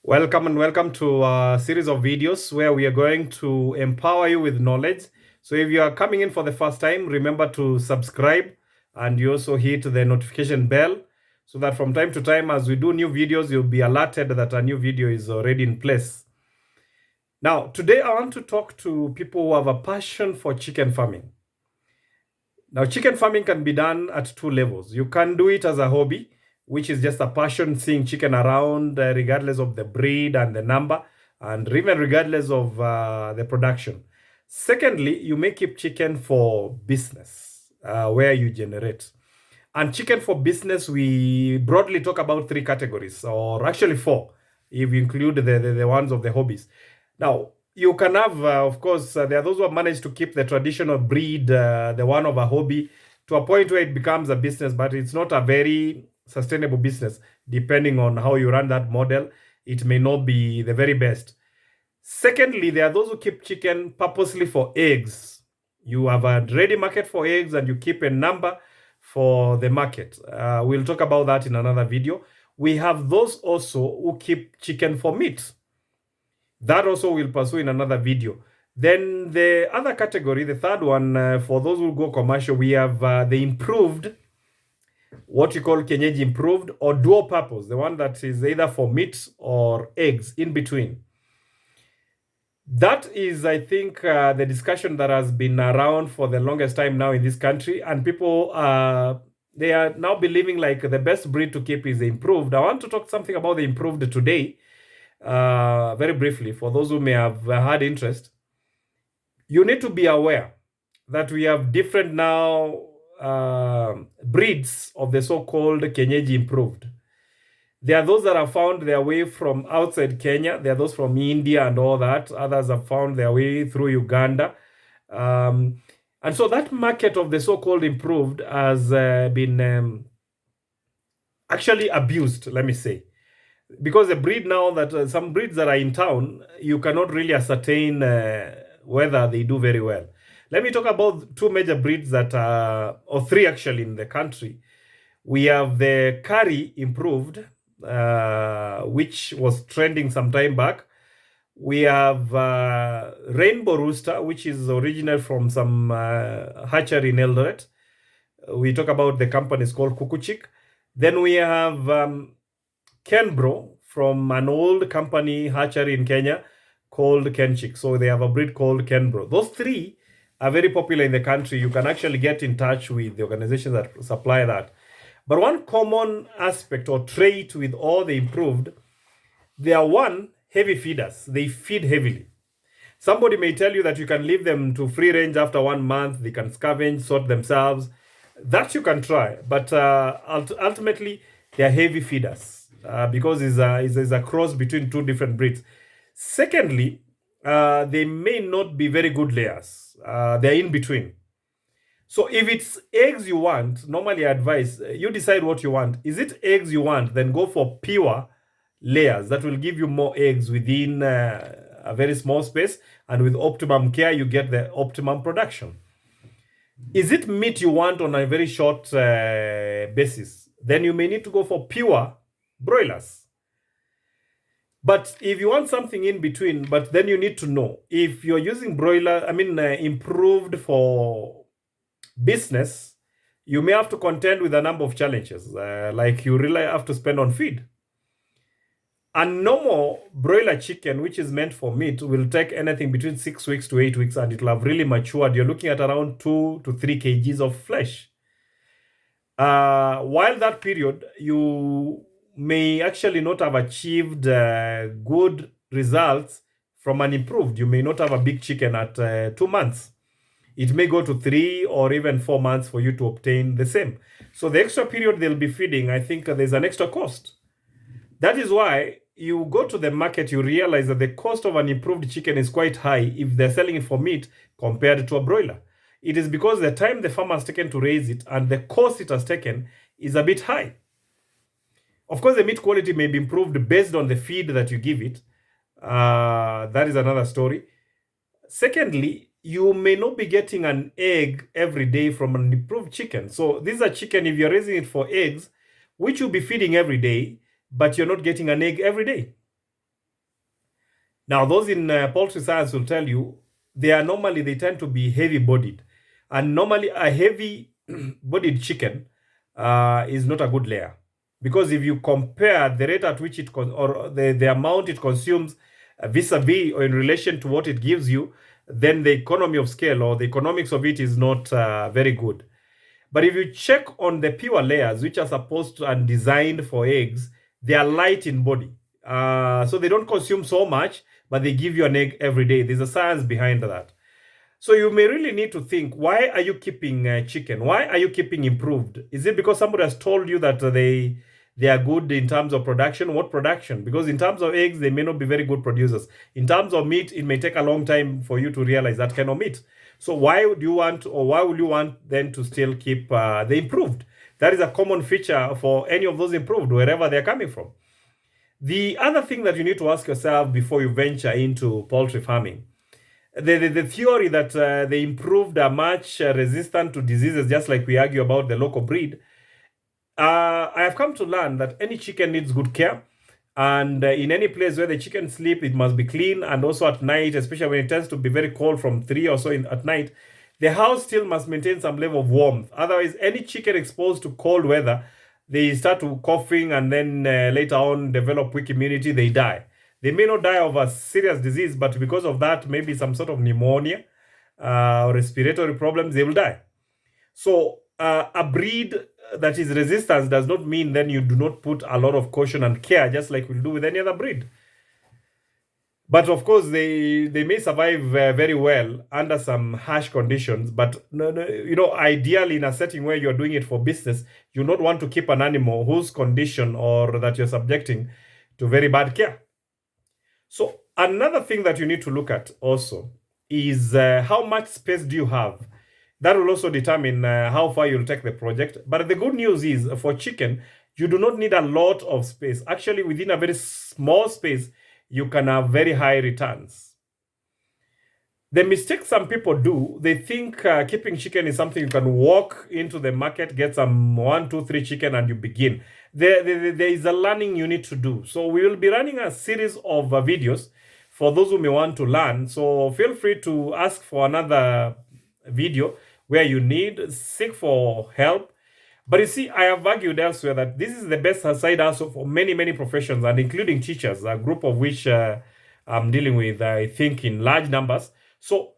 Welcome and welcome to a series of videos where we are going to empower you with knowledge. So if you are coming in for the first time, remember to subscribe and you also hit the notification bell so that from time to time as we do new videos, you'll be alerted that a new video is already in place. Now, today I want to talk to people who have a passion for chicken farming. Now, chicken farming can be done at two levels. You can do it as a hobby, which is just a passion seeing chicken around, regardless of the breed and the number, and even regardless of the production. Secondly, you may keep chicken for business, where you generate. And chicken for business, we broadly talk about three categories, or actually four, if you include the ones of the hobbies. Now, you can have, of course, there are those who have managed to keep the traditional breed, the one of a hobby, to a point where it becomes a business, but it's not a very sustainable business. Depending on how you run that model, it may not be the very best. Secondly, there are those who keep chicken purposely for eggs. You have a ready market for eggs and you keep a number for the market. We'll talk about that in another video. We have those also who keep chicken for meat. That also we'll pursue in another video. Then the other category, the third one, for those who go commercial, we have the improved, what you call Kenyeji improved, or dual purpose, the one that is either for meat or eggs in between. That is, I think, the discussion that has been around for the longest time now in this country, and people they are now believing like the best breed to keep is the improved. I want to talk something about the improved today, very briefly, for those who may have had interest. You need to be aware that we have different now breeds of the so-called Kenyeji improved. There are those that have found their way from outside Kenya. There are those from India and all that. Others have found their way through Uganda. And so that market of the so-called improved has been actually abused, let me say. Because the breed now that some breeds that are in town, you cannot really ascertain whether they do very well. Let me talk about two major breeds that are, or three actually in the country. We have the Curry improved, which was trending some time back. We have Rainbow Rooster, which is original from some hatchery in Eldoret. We talk about the company is called Kukuchik. Then we have Kenbro from an old company hatchery in Kenya called Kenchik. So they have a breed called Kenbro. Those three are very popular in the country. You can actually get in touch with the organizations that supply that. But one common aspect or trait with all the improved, they are one, heavy feeders. They feed heavily. Somebody may tell you that you can leave them to free range after 1 month. They can scavenge, sort themselves. That you can try. But ultimately, they are heavy feeders because it's a cross between two different breeds. Secondly, they may not be very good layers. They're in between. So if it's eggs you want, normally I advise you decide what you want. Is it eggs you want? Then go for pure layers that will give you more eggs within a very small space, and with optimum care, you get the optimum production. Is it meat you want on a very short basis? Then you may need to go for pure broilers. But if you want something in between, but then you need to know if you're using broiler, improved for business, you may have to contend with a number of challenges, like you really have to spend on feed. A normal broiler chicken, which is meant for meat, will take anything between 6 weeks to 8 weeks, and it will have really matured. You're looking at around 2 to 3 kgs of flesh. While that period, you may actually not have achieved good results from an improved. You may not have a big chicken at 2 months. It may go to 3 or even 4 months for you to obtain the same. So the extra period they'll be feeding, I think there's an extra cost. That is why you go to the market, you realize that the cost of an improved chicken is quite high if they're selling it for meat compared to a broiler. It is because the time the farmer has taken to raise it and the cost it has taken is a bit high. Of course, the meat quality may be improved based on the feed that you give it. That is another story. Secondly, you may not be getting an egg every day from an improved chicken. So this is a chicken, if you're raising it for eggs, which you'll be feeding every day, but you're not getting an egg every day. Now, those in poultry science will tell you they tend to be heavy bodied. And normally, a heavy bodied chicken is not a good layer. Because if you compare the rate at which or the amount it consumes vis-a-vis or in relation to what it gives you, then the economy of scale or the economics of it is not very good. But if you check on the pure layers, which are supposed to and designed for eggs, they are light in body. So they don't consume so much, but they give you an egg every day. There's a science behind that. So you may really need to think, why are you keeping chicken? Why are you keeping improved? Is it because somebody has told you that they are good in terms of production? What production? Because in terms of eggs, they may not be very good producers. In terms of meat, it may take a long time for you to realize that kind of meat. So why would you want, or why would you want then to still keep the improved? That is a common feature for any of those improved, wherever they're coming from. The other thing that you need to ask yourself before you venture into poultry farming, the theory that the improved are much resistant to diseases, just like we argue about the local breed, I have come to learn that any chicken needs good care. And in any place where the chicken sleep, it must be clean. And also at night, especially when it tends to be very cold from 3 or so at night, the house still must maintain some level of warmth. Otherwise, any chicken exposed to cold weather, they start to coughing and then later on develop weak immunity, they die. They may not die of a serious disease, but because of that, maybe some sort of pneumonia or respiratory problems, they will die. So a breed that is resistant does not mean then you do not put a lot of caution and care, just like we'll do with any other breed. But of course, they may survive very well under some harsh conditions. But ideally, in a setting where you're doing it for business, you not want to keep an animal whose condition or that you're subjecting to very bad care. So another thing that you need to look at also is how much space do you have? That will also determine how far you'll take the project. But the good news is for chicken, you do not need a lot of space. Actually, within a very small space, you can have very high returns. The mistake some people do, they think keeping chicken is something you can walk into the market, get some 1, 2, 3 chicken, and you begin. There is a learning you need to do. So we will be running a series of videos for those who may want to learn. So feel free to ask for another video where you seek for help. But you see, I have argued elsewhere that this is the best side hustle for many, many professions, and including teachers, a group of which I'm dealing with, I think, in large numbers. So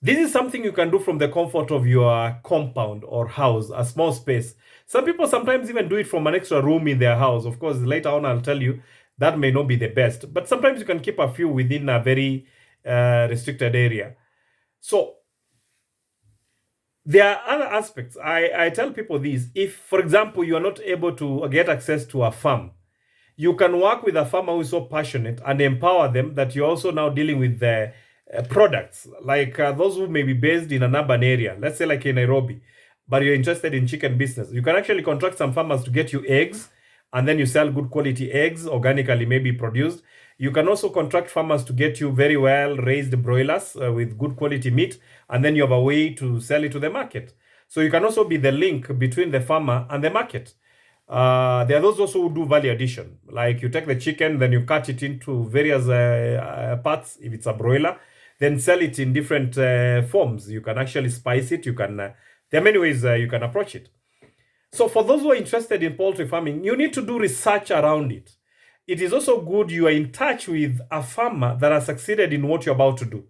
this is something you can do from the comfort of your compound or house, a small space. Some people sometimes even do it from an extra room in their house. Of course, later on, I'll tell you that may not be the best. But sometimes you can keep a few within a very restricted area. So there are other aspects. I tell people this. If, for example, you are not able to get access to a farm, you can work with a farmer who is so passionate and empower them that you're also now dealing with the products, like those who may be based in an urban area, let's say like in Nairobi, but you're interested in chicken business. You can actually contract some farmers to get you eggs, and then you sell good quality eggs, organically maybe produced. You can also contract farmers to get you very well raised broilers with good quality meat, and then you have a way to sell it to the market. So you can also be the link between the farmer and the market. There are those also who do value addition, like you take the chicken, then you cut it into various parts, if it's a broiler, then sell it in different forms. You can actually spice it. You can there are many ways you can approach it. So for those who are interested in poultry farming, you need to do research around it. It is also good you are in touch with a farmer that has succeeded in what you're about to do,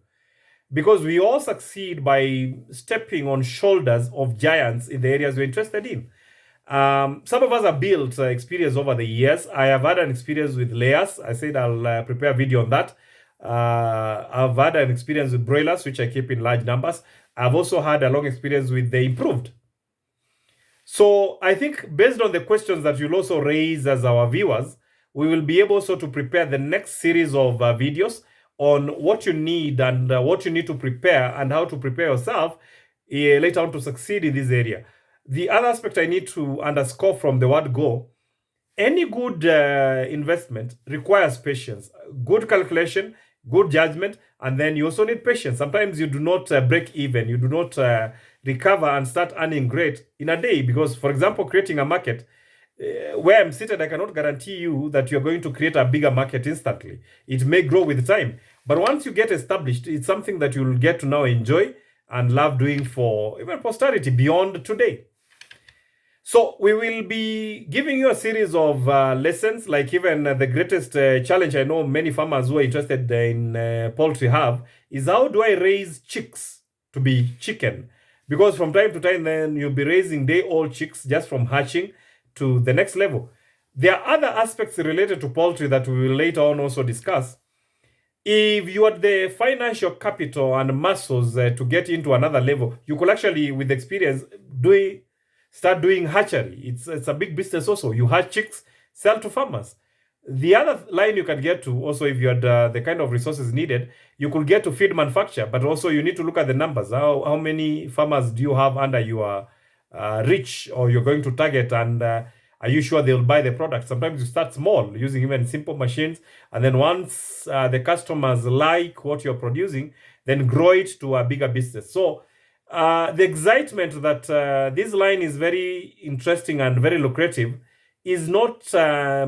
because we all succeed by stepping on shoulders of giants in the areas we're interested in. Some of us have built experience over the years. I have had an experience with layers. I said I'll prepare a video on that. I've had an experience with broilers, which I keep in large numbers. I've also had a long experience with the improved. So I think based on the questions that you'll also raise as our viewers, we will be able also to prepare the next series of videos on what you need and what you need to prepare and how to prepare yourself later on to succeed in this area. The other aspect I need to underscore from the word go, any good investment requires patience, good calculation, good judgment, and then you also need patience. Sometimes you do not break even, you do not recover and start earning great in a day, because, for example, creating a market, where I'm seated, I cannot guarantee you that you're going to create a bigger market instantly. It may grow with time. But once you get established, it's something that you'll get to now enjoy and love doing for even posterity beyond today. So we will be giving you a series of lessons, like even the greatest challenge I know many farmers who are interested in poultry have is how do I raise chicks to be chicken? Because from time to time, then you'll be raising day-old chicks just from hatching to the next level. There are other aspects related to poultry that we will later on also discuss. If you had the financial capital and muscles to get into another level, you could actually, with experience, start doing hatchery. It's a big business also. You hatch chicks, sell to farmers. The other line you can get to also, if you had the kind of resources needed, you could get to feed manufacture, but also you need to look at the numbers. How many farmers do you have under your reach or you're going to target, and are you sure they'll buy the product? Sometimes you start small using even simple machines, and then once the customers like what you're producing, then grow it to a bigger business. So the excitement that this line is very interesting and very lucrative is not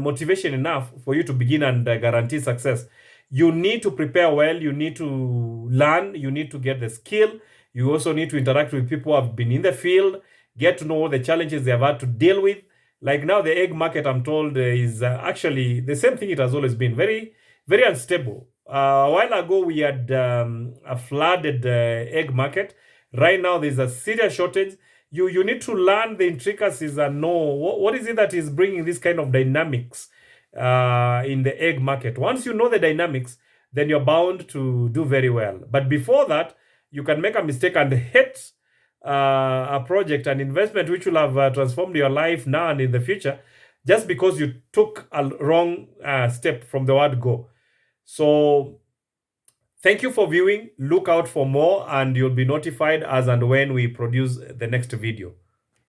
motivation enough for you to begin and guarantee success. You need to prepare well, you need to learn, you need to get the skill, you also need to interact with people who have been in the field, get to know the challenges they have had to deal with. Like now the egg market, I'm told, is actually the same thing it has always been, very, very unstable. A while ago, we had a flooded egg market. Right now, there's a serious shortage. You need to learn the intricacies and know what is it that is bringing this kind of dynamics in the egg market. Once you know the dynamics, then you're bound to do very well. But before that, you can make a mistake and hit a project, an investment which will have transformed your life now and in the future, just because you took a wrong step from the word go. So thank you for viewing. Look out for more and you'll be notified as and when we produce the next video.